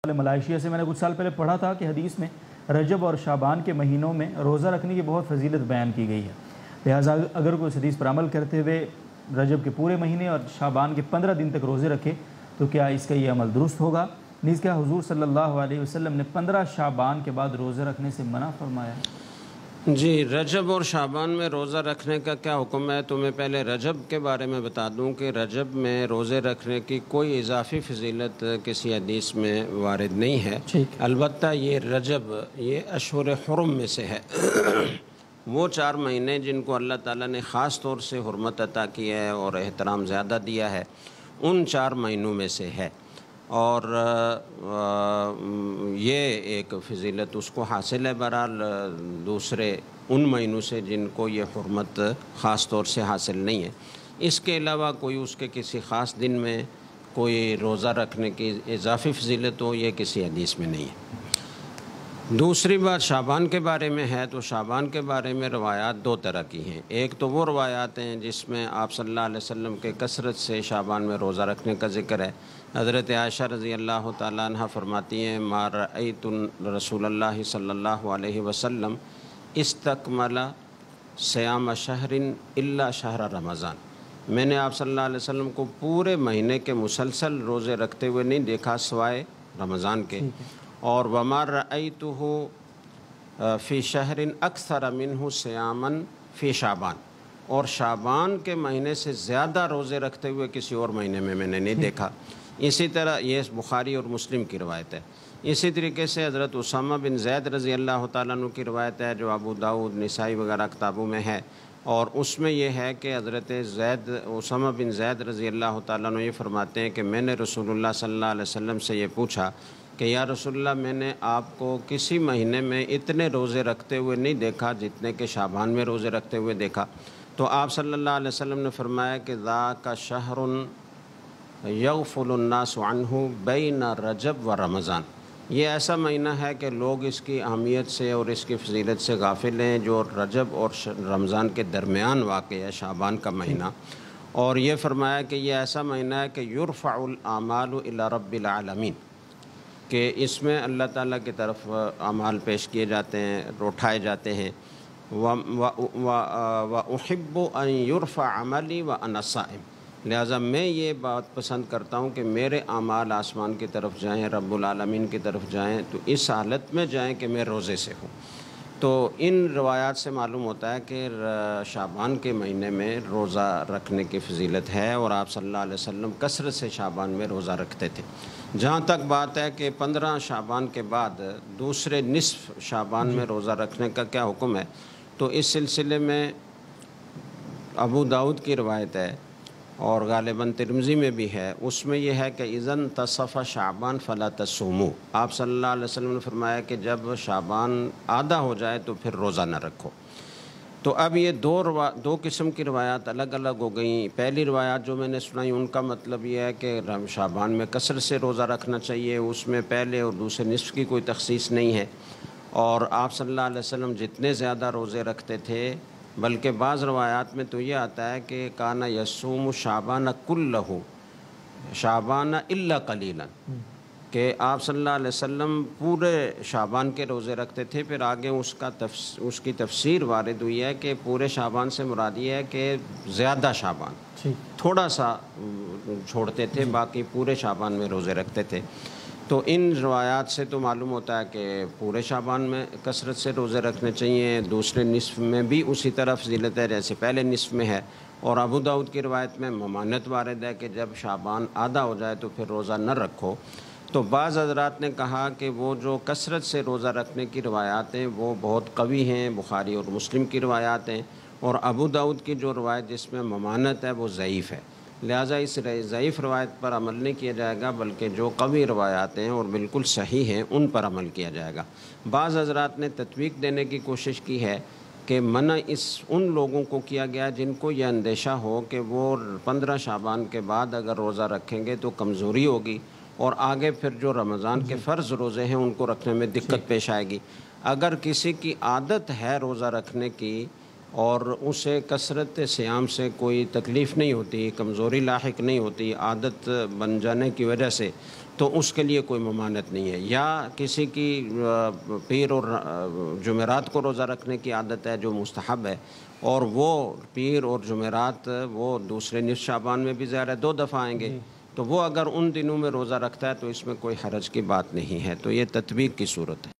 Malaysia سے میں نے کچھ سال پہلے پڑھا تھا کہ حدیث میں رجب اور شعبان کے مہینوں میں روزہ رکھنے کی بہت فضیلت بیان کی گئی ہے۔ لہٰذا اگر کوئی اس حدیث پر عمل کرتے ہوئے رجب کے پورے مہینے اور شعبان کے 15 دن تک روزے رکھے تو کیا اس کا یہ عمل درست ہوگا؟ نیز کیا حضور صلی اللہ علیہ وسلم نے 15 شعبان کے بعد روزے رکھنے سے منع فرمایا؟ جی، رجب اور شعبان میں روزہ رکھنے کا کیا حکم ہے؟ تو میں پہلے رجب کے بارے میں بتا دوں کہ رجب میں روزے رکھنے کی کوئی اضافی فضیلت کسی حدیث میں وارد نہیں ہے۔ البتہ یہ رجب یہ اشہر حرم میں سے ہے وہ 4 مہینے جن کو اللہ تعالیٰ نے خاص طور سے حرمت عطا کی ہے اور احترام زیادہ دیا ہے، ان 4 مہینوں میں سے ہے، اور یہ ایک فضیلت اس کو حاصل ہے بہرحال دوسرے ان مہینوں سے جن کو یہ حرمت خاص طور سے حاصل نہیں ہے۔ اس کے علاوہ کوئی اس کے کسی خاص دن میں کوئی روزہ رکھنے کی اضافی فضیلت ہو، یہ کسی حدیث میں نہیں ہے۔ دوسری بات شعبان کے بارے میں ہے، تو شعبان کے بارے میں روایات 2 طرح کی ہیں۔ ایک تو وہ روایات ہیں جس میں آپ صلی اللہ علیہ وسلم کے کثرت سے شعبان میں روزہ رکھنے کا ذکر ہے۔ حضرت عائشہ رضی اللہ تعالیٰ عنہ فرماتی ہیں ما رأیت رسول اللہ صلی اللہ علیہ وسلم استکمل صیام شہر الا شہر رمضان، میں نے آپ صلی اللہ علیہ وسلم کو پورے مہینے کے مسلسل روزے رکھتے ہوئے نہیں دیکھا سوائے رمضان کے، اور وما رأیتہ فی شہر اکثر منہ صیاما فی شعبان، اور شعبان کے مہینے سے زیادہ روزے رکھتے ہوئے کسی اور مہینے میں نے نہیں دیکھا۔ اسی طرح یہ بخاری اور مسلم کی روایت ہے۔ اسی طریقے سے حضرت اسامہ بن زید رضی اللہ تعالیٰ عنہ کی روایت ہے جو ابو داؤد، نسائی وغیرہ کتابوں میں ہے، اور اس میں یہ ہے کہ حضرت اسامہ بن زید رضی اللہ تعالیٰ عنہ یہ فرماتے ہیں کہ میں نے رسول اللہ صلی اللہ علیہ وسلم سے یہ پوچھا کہ یا رسول اللہ، میں نے آپ کو کسی مہینے میں اتنے روزے رکھتے ہوئے نہیں دیکھا جتنے کہ شعبان میں روزے رکھتے ہوئے دیکھا۔ تو آپ صلی اللہ علیہ وسلم نے فرمایا کہ ذاک شہر یغفل الناس عنہ بین رجب و رمضان، یہ ایسا مہینہ ہے کہ لوگ اس کی اہمیت سے اور اس کی فضیلت سے غافل ہیں، جو رجب اور رمضان کے درمیان واقع ہے، شعبان کا مہینہ۔ اور یہ فرمایا کہ یہ ایسا مہینہ ہے کہ یرفع الاعمال الی رب العالمین، کہ اس میں اللہ تعالیٰ کی طرف اعمال پیش کیے جاتے ہیں، اٹھائے جاتے ہیں۔ وَأُحِبُّ أَن يُرْفَعَ عَمَلِي وَأَنَا صَائِمٌ، لہٰذا میں یہ بات پسند کرتا ہوں کہ میرے اعمال آسمان کی طرف جائیں، رب العالمین کی طرف جائیں، تو اس حالت میں جائیں کہ میں روزے سے ہوں۔ تو ان روایات سے معلوم ہوتا ہے کہ شعبان کے مہینے میں روزہ رکھنے کی فضیلت ہے، اور آپ صلی اللہ علیہ وسلم کثرت سے شعبان میں روزہ رکھتے تھے۔ جہاں تک بات ہے کہ 15 شعبان کے بعد دوسرے نصف شعبان میں روزہ رکھنے کا کیا حکم ہے، تو اس سلسلے میں ابو داؤد کی روایت ہے اور غالباً ترمذی میں بھی ہے، اس میں یہ ہے کہ اذا انتصف شعبان فلا تصوموا، آپ صلی اللہ علیہ وسلم نے فرمایا کہ جب شعبان آدھا ہو جائے تو پھر روزہ نہ رکھو۔ تو اب یہ دو قسم کی روایات الگ الگ ہو گئیں۔ پہلی روایات جو میں نے سنائی ان کا مطلب یہ ہے کہ شعبان میں کثرت سے روزہ رکھنا چاہیے، اس میں پہلے اور دوسرے نصف کی کوئی تخصیص نہیں ہے، اور آپ صلی اللہ علیہ وسلم جتنے زیادہ روزے رکھتے تھے، بلکہ بعض روایات میں تو یہ آتا ہے کہ کانا یصوم شعبان کلہ شعبان الا قلیلا، کہ آپ صلی اللہ علیہ وسلم پورے شعبان کے روزے رکھتے تھے۔ پھر آگے اس کی تفسیر وارد ہوئی ہے کہ پورے شعبان سے مراد یہ ہے کہ زیادہ شعبان، تھوڑا سا چھوڑتے تھے، باقی پورے شعبان میں روزے رکھتے تھے۔ تو ان روایات سے تو معلوم ہوتا ہے کہ پورے شعبان میں کثرت سے روزے رکھنے چاہیے، دوسرے نصف میں بھی اسی طرح فضیلت ہے جیسے پہلے نصف میں ہے، اور ابو داؤد کی روایت میں ممانعت وارد ہے کہ جب شعبان آدھا ہو جائے تو پھر روزہ نہ رکھو۔ تو بعض حضرات نے کہا کہ وہ جو کثرت سے روزہ رکھنے کی روایات ہیں وہ بہت قوی ہیں، بخاری اور مسلم کی روایات ہیں، اور ابو داؤد کی جو روایت جس میں ممانعت ہے وہ ضعیف ہے، لہٰذا اس ضعیف روایت پر عمل نہیں کیا جائے گا، بلکہ جو قوی روایات ہیں اور بالکل صحیح ہیں ان پر عمل کیا جائے گا۔ بعض حضرات نے تطبیق دینے کی کوشش کی ہے کہ منع ان لوگوں کو کیا گیا جن کو یہ اندیشہ ہو کہ وہ 15 شعبان کے بعد اگر روزہ رکھیں گے تو کمزوری ہوگی، اور آگے پھر جو رمضان کے فرض روزے ہیں ان کو رکھنے میں دقت پیش آئے گی۔ اگر کسی کی عادت ہے روزہ رکھنے کی اور اسے کثرت صیام سے کوئی تکلیف نہیں ہوتی، کمزوری لاحق نہیں ہوتی، عادت بن جانے کی وجہ سے تو اس کے لیے کوئی ممانعت نہیں ہے. یا کسی کی پیر اور جمعرات کو روزہ رکھنے کی عادت ہے جو مستحب ہے، اور وہ پیر اور جمعرات وہ دوسرے نصف شعبان میں بھی ظاہر ہے 2 دفعہ آئیں گے، تو وہ اگر ان دنوں میں روزہ رکھتا ہے تو اس میں کوئی حرج کی بات نہیں ہے. تو یہ تطبیق کی صورت ہے.